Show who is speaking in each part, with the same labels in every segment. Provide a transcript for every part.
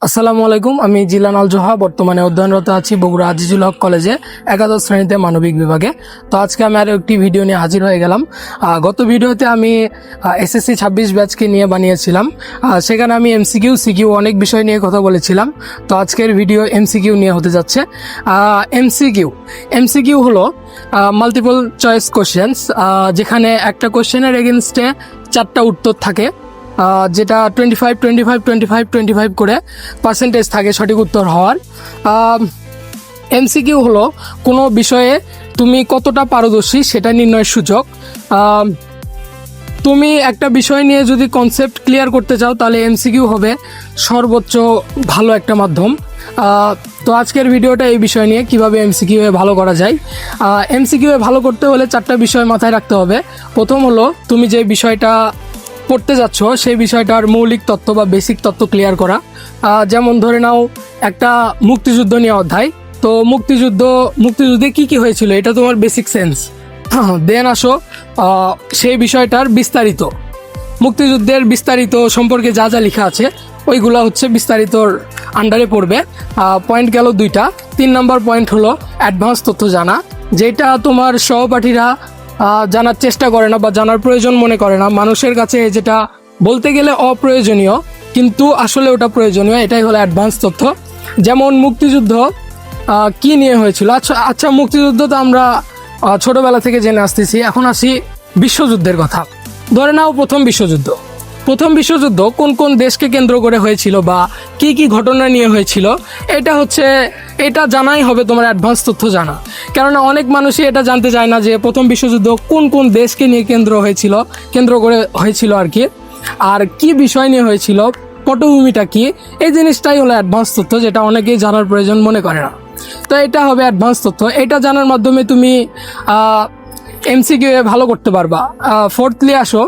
Speaker 1: আসসালামু আলাইকুম। আমি জিলান আল জোহা বর্তমানে অধ্যয়নরত আছি বগুড়া আজিজুল হক কলেজে একাদশ শ্রেণীতে মানবিক বিভাগে। তো আজকে আমি আরও একটি ভিডিও নিয়ে হাজির হয়ে গেলাম। গত ভিডিওতে আমি এসএসসি 26 ব্যাচকে নিয়ে বানিয়েছিলাম। সেখানে আমি এমসিকিউ সিকিউ অনেক বিষয় নিয়ে কথা বলেছিলাম। তো আজকের ভিডিও এমসিকিউ নিয়ে হতে যাচ্ছে। এমসিকিউ হলো মাল্টিপল চয়েস কোশ্চেন্স, যেখানে একটা কোশ্চেনের এগেনস্টে 4টা উত্তর থাকে, যেটা 25 করে পার্সেন্টেজ থাকে সঠিক উত্তর হওয়ার। এমসিকিউ হলো কোনো বিষয়ে তুমি কতটা পারদর্শী সেটা নির্ণয়ের সূচক। তুমি একটা বিষয় নিয়ে যদি কনসেপ্ট ক্লিয়ার করতে চাও তাহলে এমসিকিউ হবে সর্বোচ্চ ভালো একটা মাধ্যম। তো আজকের ভিডিওটা এই বিষয় নিয়ে কিভাবে এমসিকিউ এ ভালো করা যায়। এমসিকিউ এ ভালো করতে হলে 4টা বিষয় মাথায় রাখতে হবে। প্রথম হলো তুমি যে বিষয়টা পড়তে যাচ্ছ সেই বিষয়টার মৌলিক তত্ত্ব বা বেসিক তত্ত্ব ক্লিয়ার করা। যেমন ধরে নাও একটা মুক্তিযুদ্ধ নিয়ে অধ্যায়, তো মুক্তিযুদ্ধে কি কি হয়েছিল এটা তোমার বেসিক সেন্স। দেন আসো সেই বিষয়টার বিস্তারিত, মুক্তিযুদ্ধের বিস্তারিত সম্পর্কে যা যা লেখা আছে ওইগুলা হচ্ছে বিস্তারিতর আন্ডারে পড়বে। পয়েন্ট গেল 2টা। 3 নম্বর পয়েন্ট হলো অ্যাডভান্স তথ্য জানা, যেটা তোমার সহপাঠীরা জানার চেষ্টা করে না বা জানার প্রয়োজন মনে করে না। মানুষের কাছে যেটা বলতে গেলে অপ্রয়োজনীয় কিন্তু আসলে ওটা প্রয়োজনীয়, এটাই হলো অ্যাডভান্স তথ্য। যেমন মুক্তিযুদ্ধ কি নিয়ে হয়েছিল। আচ্ছা মুক্তিযুদ্ধ তো আমরা ছোটবেলা থেকে জেনে আসতেছি। এখন আসি বিশ্বযুদ্ধের কথা। ধরে নাও প্রথম বিশ্বযুদ্ধ কোন কোন দেশকে কেন্দ্র করে হয়েছিল বা কি কি ঘটনা নিয়ে হয়েছিল, এটা জানাই হবে তোমার অ্যাডভান্স তথ্য জানা। কেননা অনেক মানুষই এটা জানতে চায় না যে প্রথম বিশ্বযুদ্ধ কোন কোন দেশকে নিয়ে কেন্দ্র করে হয়েছিল আর কি, আর কি বিষয় নিয়ে হয়েছিল, পটভূমিটা কি, এই জিনিসটাই হলো অ্যাডভান্স তথ্য, যেটা অনেকেই জানার প্রয়োজন মনে করে না। তো এটা হবে অ্যাডভান্স তথ্য। এটা জানার মাধ্যমে তুমি এমসিকিউ এ ভালো করতে পারবা। ফোর্থলি আসো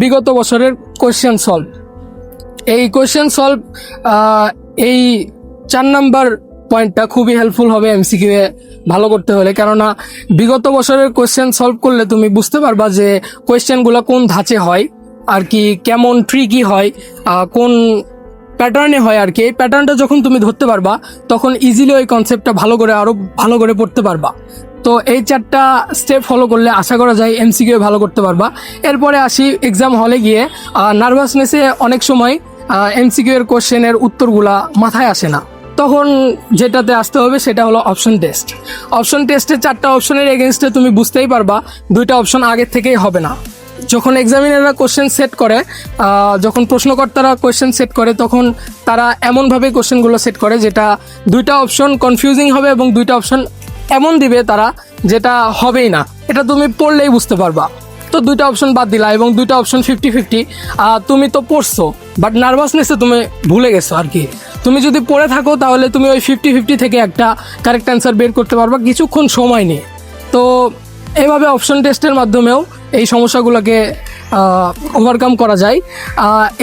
Speaker 1: বিগত বছরের কোয়েশ্চেন সলভ। এই কোয়েশ্চেন সলভ এই 4 নাম্বার পয়েন্টটা খুবই হেল্পফুল হবে এমসিকিউ এ ভালো করতে হলে। কেননা বিগত বছরের কোয়েশ্চেন সলভ করলে তুমি বুঝতে পারবা যে কোয়েশ্চেনগুলো কোন ধাঁচে হয় আর কি, কেমন ট্রিকি হয়, কোন প্যাটার্নে হয় আর কি। এই প্যাটার্নটা যখন তুমি ধরতে পারবা তখন ইজিলি ওই কনসেপ্টটা আরো ভালো করে পড়তে পারবা। তো এই 4টা স্টেপ ফলো করলে আশা করা যায় এমসিকিউ ভালো করতে পারবা। এরপরে আসি এক্সাম হলে গিয়ে নার্ভাসনেসে অনেক সময় এমসিকিউ এর কোশ্চেনের উত্তরগুলা মাথায় আসে না, তখন যেটাতে আসতে হবে সেটা হলো অপশন টেস্ট। অপশন টেস্টে 4টা অপশনের এগেনস্টে তুমি বুঝতেই পারবা 2টা অপশন আগের থেকেই হবে না। যখন এক্সামিনাররা কোশ্চেন সেট করে, যখন প্রশ্নকর্তারা কোশ্চেন সেট করে, তখন তারা এমনভাবে কোশ্চেনগুলো সেট করে যেটা 2টা অপশন কনফিউজিং হবে এবং 2টা অপশন এমন দিবে তারা যেটা হবেই না, এটা তুমি পড়লেই বুঝতে পারবা। তো 2টা অপশন বাদ দিলা এবং 2টা অপশন 50-50। তুমি তো পড়ছো বাট নার্ভাসনেসে তুমি ভুলে গেছো আর কি। তুমি যদি পড়ে থাকো তাহলে তুমি ওই 50-50 থেকে একটা কারেক্ট অ্যান্সার বের করতে পারবা কিছুক্ষণ সময় নিয়ে। তো এইভাবে অপশন টেস্টের মাধ্যমেও এই সমস্যাগুলোকে ওভারকাম করা যায়।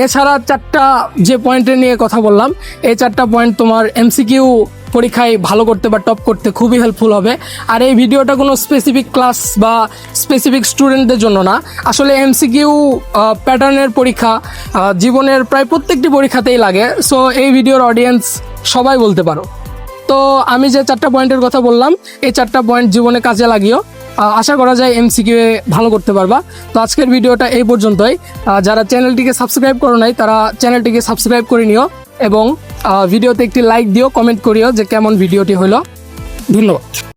Speaker 1: এছাড়া 4টা যে পয়েন্টের নিয়ে কথা বললাম, এই 4টা পয়েন্ট তোমার এমসিকিউ পরীক্ষায় ভালো করতে বা টপ করতে খুবই হেল্পফুল হবে। আর এই ভিডিওটা কোনো স্পেসিফিক ক্লাস বা স্পেসিফিক স্টুডেন্টদের জন্য না, আসলে এমসিকিউ প্যাটার্নের পরীক্ষা জীবনের প্রায় প্রত্যেকটি পরীক্ষাতেই লাগে। সো এই ভিডিওর অডিয়েন্স সবাই বলতে পারো। তো আমি যে 4টা পয়েন্টের কথা বললাম এই 4টা পয়েন্ট জীবনে কাজে লাগিও, আশা করা যায় এমসিকিউ এ ভালো করতে পারবা। তো আজকের ভিডিওটা এই পর্যন্তই। যারা চ্যানেলটিকে সাবস্ক্রাইব করো নাই তারা চ্যানেলটিকে সাবস্ক্রাইব করে নিও এবং ভিডিওতে একটি লাইক দিও, কমেন্ট করিও যে কেমন ভিডিওটি হলো। ধন্যবাদ।